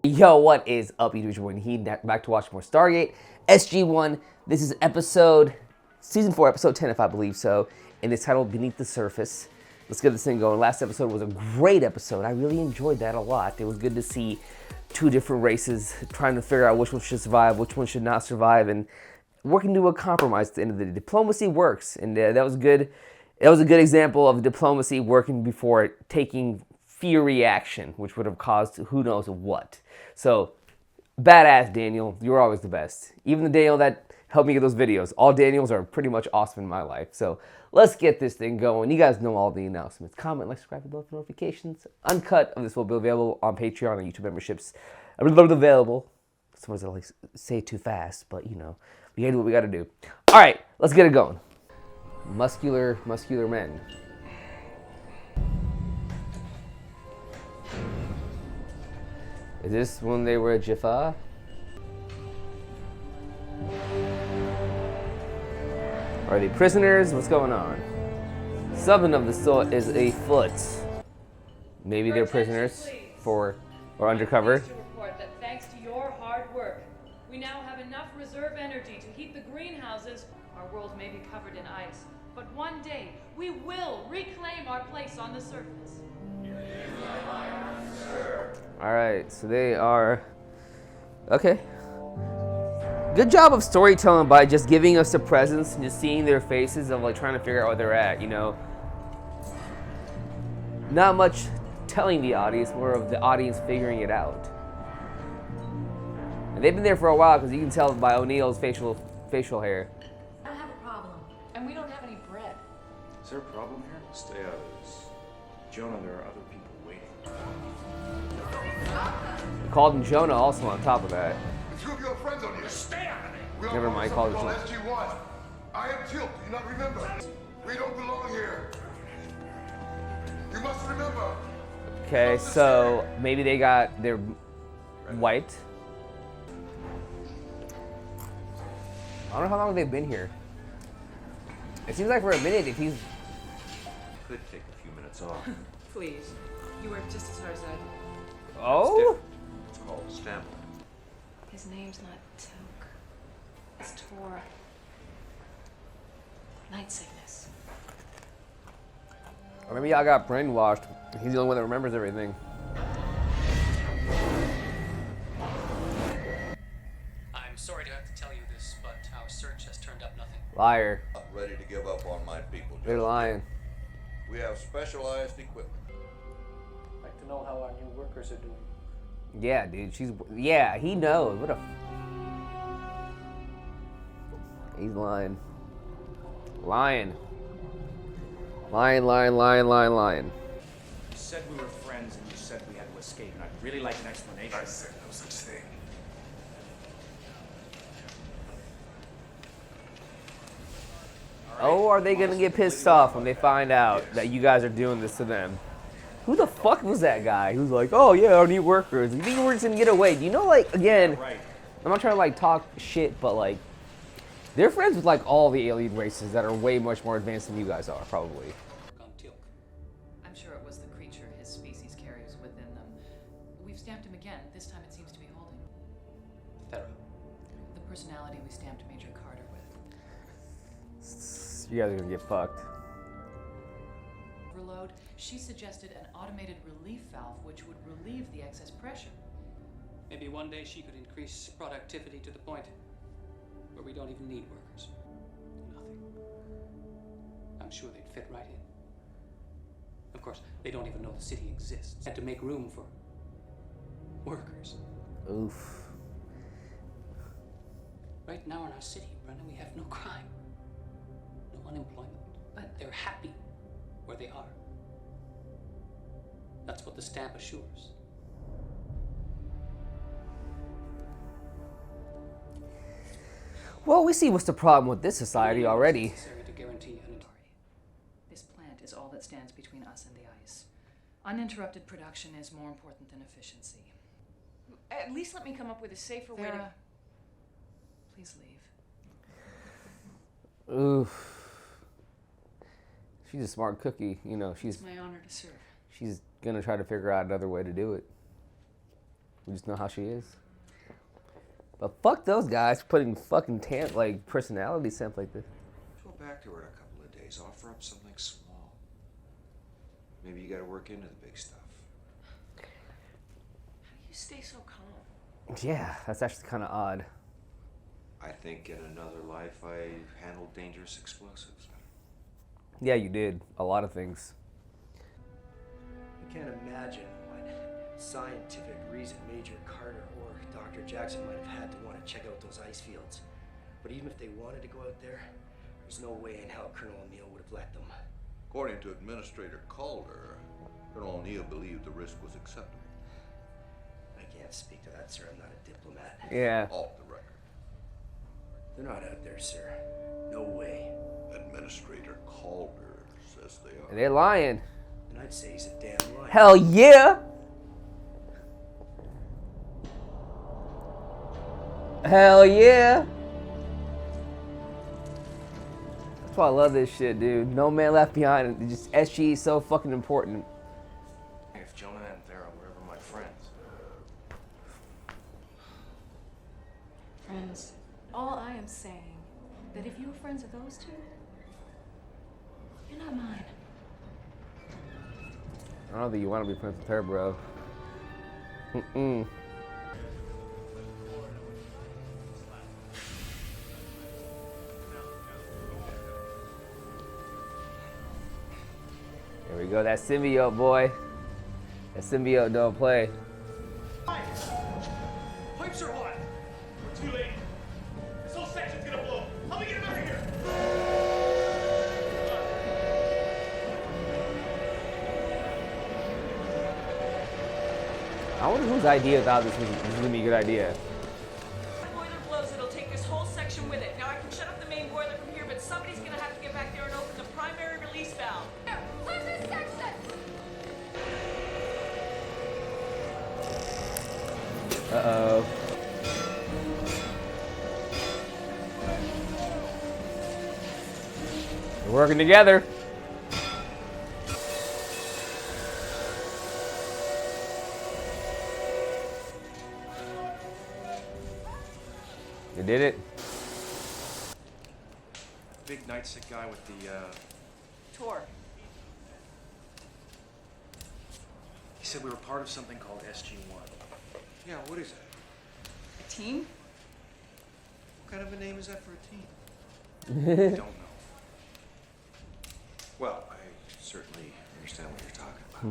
Yo, what is up, YouTube? He back to watch more Stargate, SG-1. This is season 4, episode 10, if I believe so, and it's titled Beneath the Surface. Let's get this thing going. Last episode was a great episode. I really enjoyed that a lot. It was good to see two different races trying to figure out which one should survive, which one should not survive, and working to a compromise at the end of the day. Diplomacy works, and that was good. That was a good example of diplomacy working before taking fury action, which would have caused who knows what. So, badass Daniel, you're always the best. Even the Daniel that helped me get those videos. All Daniels are pretty much awesome in my life. So, let's get this thing going. You guys know all the announcements. Comment, like, subscribe below for notifications. Uncut of this will be available on Patreon and YouTube memberships. Available. Sometimes I like say it too fast, but you know, we gotta do what we gotta do. All right, let's get it going. Muscular men. Is this when they were at Jaffa? Are they prisoners? What's going on? Something of the sort is afoot. Maybe they're prisoners or undercover. To report that thanks to your hard work, we now have enough reserve energy to heat the greenhouses. Our world may be covered in ice, but one day we will reclaim our place on the surface. Alright, so they are... Okay. Good job of storytelling by just giving us the presence and just seeing their faces of like trying to figure out where they're at, you know. Not much telling the audience, more of the audience figuring it out. And they've been there for a while because you can tell by O'Neill's facial hair. I don't have a problem, and we don't have any bread. Is there a problem here? Stay out of this. Jonah, there are other people waiting. They called him Jonah also on top of that. A few of your friends on here. Stay out of it. Never mind, call it Jonah. SG-1. I am Tilt. Do you not remember? We don't belong here. You must remember. Okay, so maybe they're white. I don't know how long they've been here. It seems like for a minute if he's... Could take a few minutes off. Please, you work just as hard as I do. Oh? It's called stamp. His name's not Toke. It's Tor. Night sickness. Or maybe y'all got brainwashed. He's the only one that remembers everything. I'm sorry to have to tell you this, but our search has turned up nothing. Liar. Not ready to give up on my people. They're lying. We have specialized equipment. I'd like to know how our new workers are doing. Yeah, dude. Yeah, he knows. What a... He's lying. Lying. Lying. You said we were friends and you said we had to escape, and I'd really like an explanation. I said no such thing. Oh, are they gonna get pissed off when they find out that you guys are doing this to them? Who the fuck was that guy who's like, oh yeah, I need workers? You think we're just gonna get away? Do you know, like, again, Right. I'm not trying to like talk shit, but like, they're friends with like all the alien races that are way much more advanced than you guys are, probably. I'm sure it was the creature his species carries within them. We've stamped him again. This time it seems to be holding. Thera. The personality we stamped Major Carter with. You guys are gonna get fucked. Overload, she suggested an automated relief valve which would relieve the excess pressure. Maybe one day she could increase productivity to the point where we don't even need workers. Nothing. I'm sure they'd fit right in. Of course, they don't even know the city exists. And to make room for workers. Oof. Right now in our city, Brenda, we have no crime, no unemployment, but they're happy where they are. That's what the stamp assures. Well, we see what's the problem with this society already. Necessary to guarantee an This plant is all that stands between us and the ice. Uninterrupted production is more important than efficiency. At least let me come up with a safer way to... Thera, please leave. Oof. She's a smart cookie, you know. It's my honor to serve. She's gonna try to figure out another way to do it. We just know how she is. But fuck those guys for putting fucking like personality stamp like this. Go back to her in a couple of days. Offer up something small. Maybe you gotta work into the big stuff. How do you stay so calm? Yeah, that's actually kind of odd. I think in another life I handled dangerous explosives. Yeah, you did. A lot of things. I can't imagine what scientific reason Major Carter or Dr. Jackson might have had to want to check out those ice fields. But even if they wanted to go out there, there's no way in hell Colonel O'Neill would have let them. According to Administrator Calder, Colonel O'Neill believed the risk was acceptable. I can't speak to that, sir. I'm not a diplomat. Yeah. Off the record. They're not out there, sir. No way. Administrator Calder says they are. They're lying. And I'd say he's a damn liar. Hell yeah! Hell yeah! That's why I love this shit, dude. No man left behind. It's just SG is so fucking important. If Jonah and Vera were ever my friends. Friends. All I am saying, that if you were friends with those two, you're not mine. I don't think you want to be friends with her, bro. Mm-mm. There we go, that symbiote, boy. That symbiote don't play. Pipes are hot! We're too late. This whole section's gonna blow. Help me get him out of here. I wonder whose idea thought this was gonna be a good idea. If the boiler blows, it'll take this whole section with it. Now I can shut off the main boiler from here, but somebody's gonna have to get back there and open the primary release valve. Clear this section! Uh-oh. We're working together. You did it. Big night-sick guy with the, Tor. He said we were part of something called SG-1. Yeah, what is that? A team? What kind of a name is that for a team? I don't know. Well, I certainly understand what you're talking about.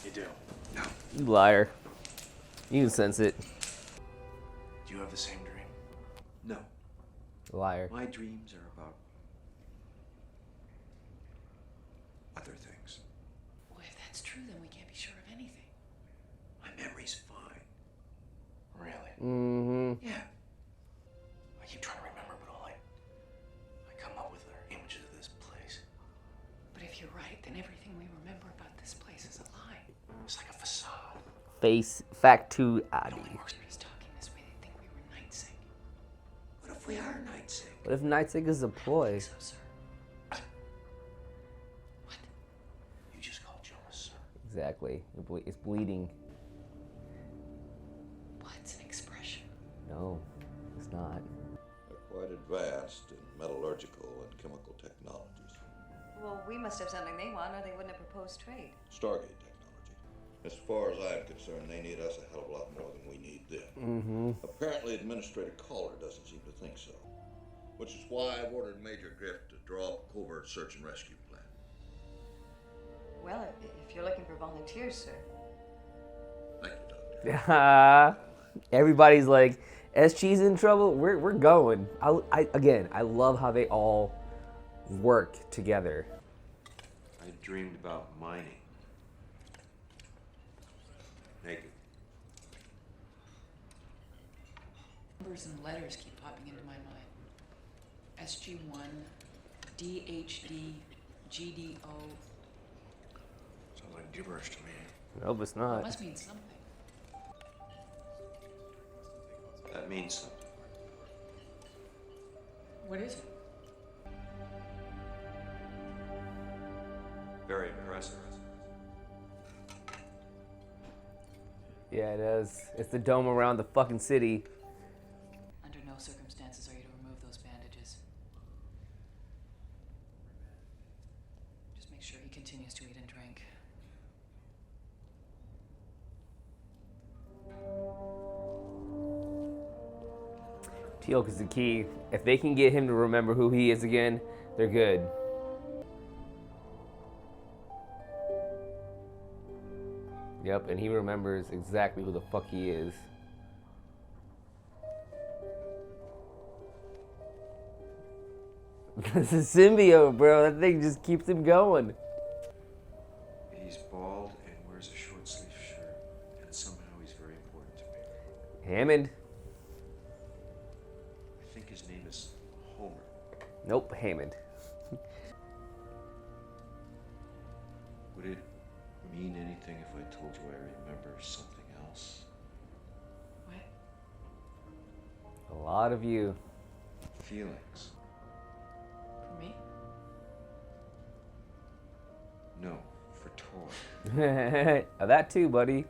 You do? No. You liar. You can sense it. Do you have the same dream? No. Liar. My dreams are about other things. Well, if that's true, then we can't be sure of anything. My memory's fine. Really? Mm-hmm. Yeah. I keep trying to remember, but all I come up with are images of this place. But if you're right, then everything we remember about this place is a lie. It's like a facade. Face factuality. Workers talking this way, they think we were night-sick. What if we are night sick? What if Nightstick is a ploy? So, sir. What? You just called Jonah sir. Exactly. It's bleeding. What's an expression? No, it's not. They're quite advanced in metallurgical and chemical technologies. Well, we must have something they want, or they wouldn't have proposed trade. Stargate technology. As far as I'm concerned, they need us a hell of a lot more than we need them. Mm-hmm. Apparently, Administrator Calder doesn't seem to think so. Which is why I've ordered Major Griff to draw up a covert search and rescue plan. Well, if you're looking for volunteers, sir. Thank you, Doctor. Everybody's like, SG's in trouble. We're going. I love how they all work together. I dreamed about mining. Naked. Numbers and letters keep popping into my mind. SG-1, DHD, GDO. Sounds like gibberish to me. Nope, it's It not. must mean something. That means something. What is it? Very impressive. Yeah, it is. It's the dome around the fucking city. Under no circumstances are you to remove those bandages. Just make sure he continues to eat and drink. Teal'c is the key. If they can get him to remember who he is again, they're good. Yep, and he remembers exactly who the fuck he is. This is symbiote, bro. That thing just keeps him going. He's bald and wears a short sleeve shirt, and somehow he's very important to me. Hammond. I think his name is Homer. Nope, Hammond. Would it mean anything if I told you I remember something else? What? A lot of you. Feelings. For me? No, for Tor. That too, buddy.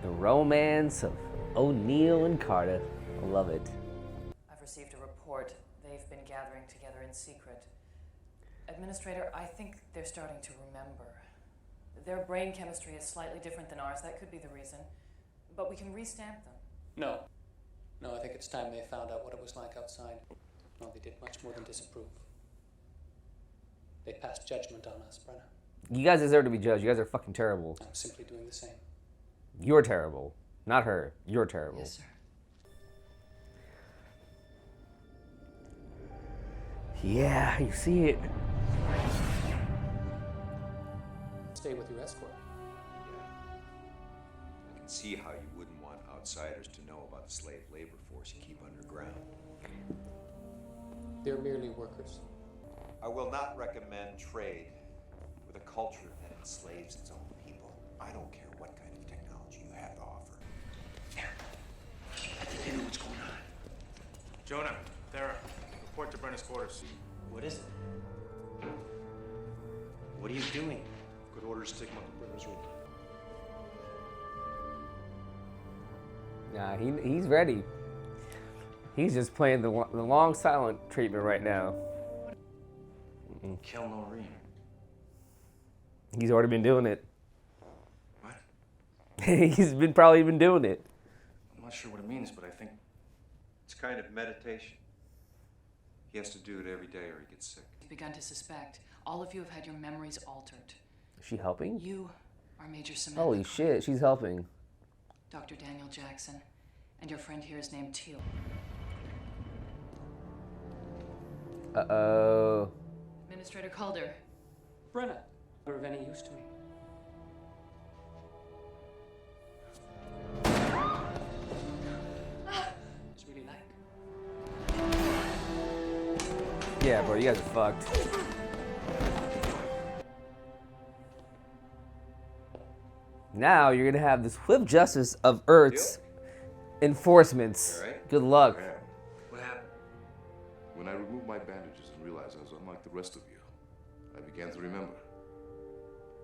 The romance of O'Neill and Carter. I love it. I've received a report. They've been gathering together in secret. Administrator, I think they're starting to remember. Their brain chemistry is slightly different than ours. That could be the reason. But we can restamp them. No. No, I think it's time they found out what it was like outside. No, they did much more than disapprove. They passed judgment on us, Brenna. You guys deserve to be judged. You guys are fucking terrible. I'm simply doing the same. You're terrible. Not her. You're terrible. Yes, sir. Yeah, you see it. Stay with your escort. Yeah. I can see how you wouldn't want outsiders to know about the slave labor force you keep underground. They're merely workers. I will not recommend trade with a culture that enslaves its own people. I don't care what kind of technology you have to offer. I think they know what's going on. Jonah, Thera, report to Brenna's quarters. What is it? What are you doing? Good orders to take him up to Brenna's room. Nah, he's ready. He's just playing the long silent treatment right now. Kill no Reem. He's already been doing it. What? He's probably been doing it. I'm not sure what it means, but I think It's kind of meditation. He has to do it every day or he gets sick. I've begun to suspect. All of you have had your memories altered. Is she helping? You are Major Samantha. Holy shit, she's helping. Dr. Daniel Jackson. And your friend here is named Teal. Uh-oh. Administrator Calder. Brenna, you're of any use to me. It's really like. Yeah, bro, you guys are fucked. Now you're gonna have the swift justice of Earth's enforcements. You all right? Good luck. what happened? When I removed my bandages and realized I was unlike the rest of you, I began to remember.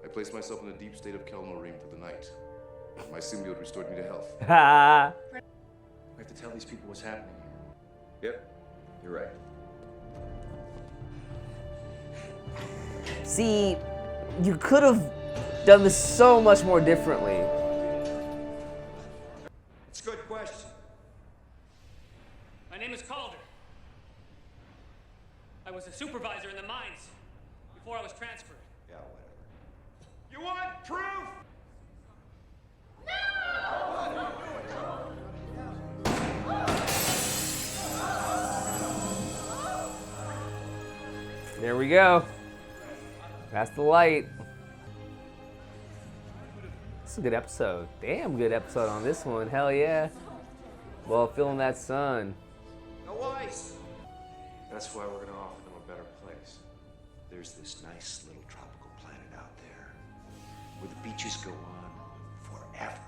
I placed myself in a deep state of Kelnorim for the night. My symbiote restored me to health. Ha! We have to tell these people what's happening here. Yep, you're right. See, you could have done this so much more differently. It's a good question. My name is Calder. I was a supervisor in the mines before I was transferred. Yeah, whatever. You want proof? There we go. That's the light. This is a good episode. Damn good episode on this one. Hell yeah. Well, feeling that sun. No ice! That's why we're gonna offer them a better place. There's this nice little tropical planet out there where the beaches go on forever.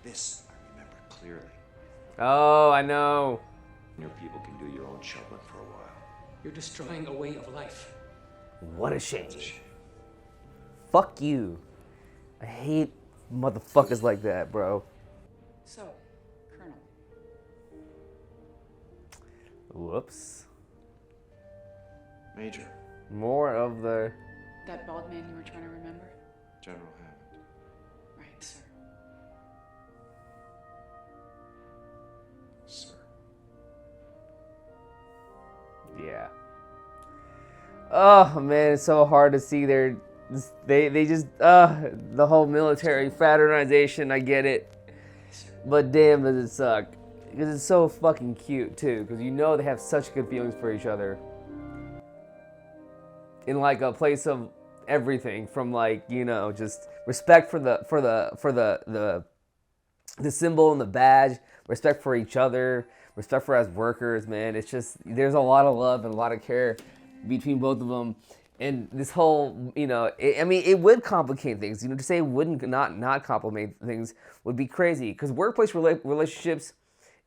This I remember clearly. Oh, I know. Your people can do your own shoveling for a while. You're destroying a way of life. What a shame. Fuck you. I hate motherfuckers like that, bro. So, Colonel. Whoops. Major. More of the... That bald man you were trying to remember? General Hammond. Right, sir. Sir. Yeah. Oh man, it's so hard to see their... They just... the whole military fraternization, I get it. But damn, does it suck. Because it's so fucking cute, too. Because you know they have such good feelings for each other. In like a place of everything, from like, you know, just respect for the symbol and the badge, respect for each other, respect for as workers, man. It's just, there's a lot of love and a lot of care between both of them. And this whole, you know, it would complicate things. You know, to say it wouldn't not complicate things would be crazy. Because workplace relationships,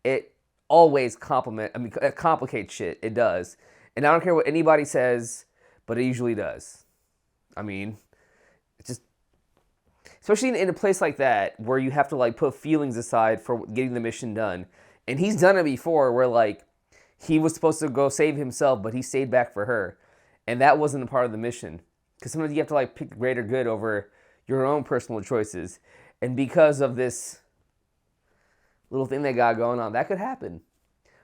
it always it complicates shit. It does. And I don't care what anybody says, but it usually does. I mean, it's just, especially in a place like that where you have to like put feelings aside for getting the mission done. And he's done it before where like he was supposed to go save himself, but he stayed back for her. And that wasn't a part of the mission. Because sometimes you have to like pick the greater good over your own personal choices. And because of this little thing they got going on, that could happen.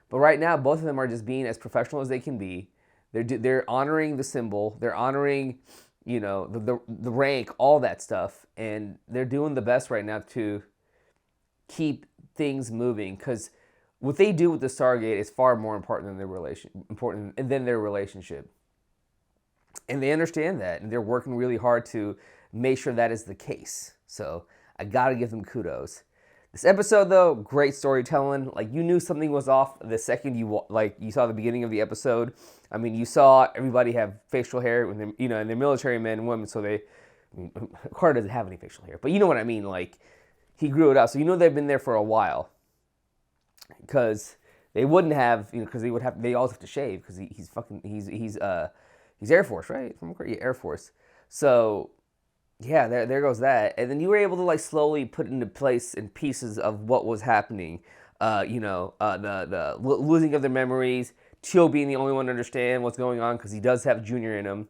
But right now, both of them are just being as professional as they can be. They're honoring the symbol. They're honoring, you know, the rank, all that stuff. And they're doing the best right now to keep things moving. Because what they do with the Stargate is far more important than their relationship. And they understand that. And they're working really hard to make sure that is the case. So I got to give them kudos. This episode, though, great storytelling. Like, you knew something was off the second you saw the beginning of the episode. I mean, you saw everybody have facial hair, and they're military men and women, so Carter doesn't have any facial hair, but you know what I mean. Like, he grew it out, so you know they've been there for a while. Because they wouldn't have, you know, because they always have to shave because he's Air Force, right? From Air Force. So. Yeah, there goes that. And then you were able to like slowly put into place in pieces of what was happening. The losing of their memories. Teal being the only one to understand what's going on because he does have Junior in him.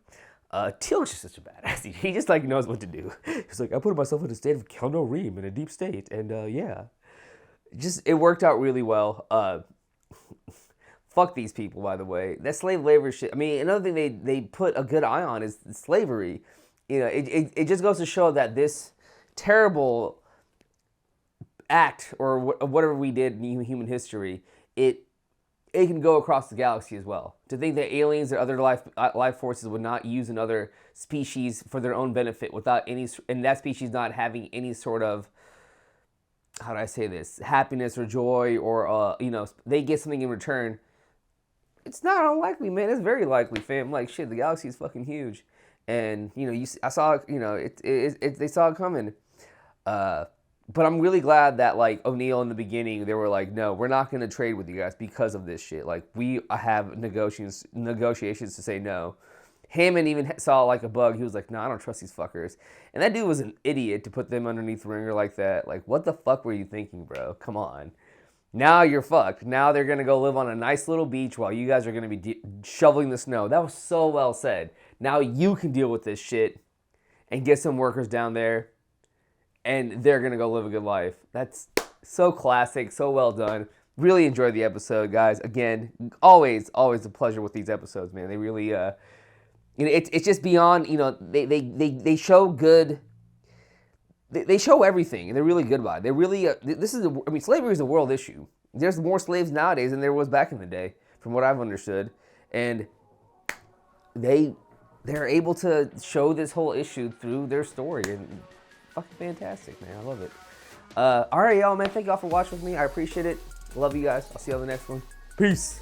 Teal's just such a badass. He just like knows what to do. He's like, I put myself in a state of Kelno Reem in a deep state. And it worked out really well. Fuck these people, by the way. That slave labor shit. I mean, another thing they put a good eye on is slavery. You know, it just goes to show that this terrible act or whatever we did in human history, it can go across the galaxy as well. To think that aliens or other life forces would not use another species for their own benefit without and that species not having any sort of, how do I say this, happiness or joy or, they get something in return. It's not unlikely, man. It's very likely, fam. Like, shit, the galaxy is fucking huge. And, you know, I saw, you know, they saw it coming. But I'm really glad that, like, O'Neill in the beginning, they were like, no, we're not going to trade with you guys because of this shit. Like, we have negotiations to say no. Hammond even saw, like, a bug. He was like, no, I don't trust these fuckers. And that dude was an idiot to put them underneath the ringer like that. Like, what the fuck were you thinking, bro? Come on. Now you're fucked. Now they're going to go live on a nice little beach while you guys are going to be shoveling the snow. That was so well said. Now you can deal with this shit and get some workers down there and they're going to go live a good life. That's so classic, so well done. Really enjoyed the episode, guys. Again, always a pleasure with these episodes, man. They really, it's just beyond, you know, they show good. They show everything, and they're really good about it. They really, slavery is a world issue. There's more slaves nowadays than there was back in the day, from what I've understood. And they're able to show this whole issue through their story, and fucking fantastic, man. I love it. All right, y'all, man. Thank y'all for watching with me. I appreciate it. Love you guys. I'll see you on the next one. Peace.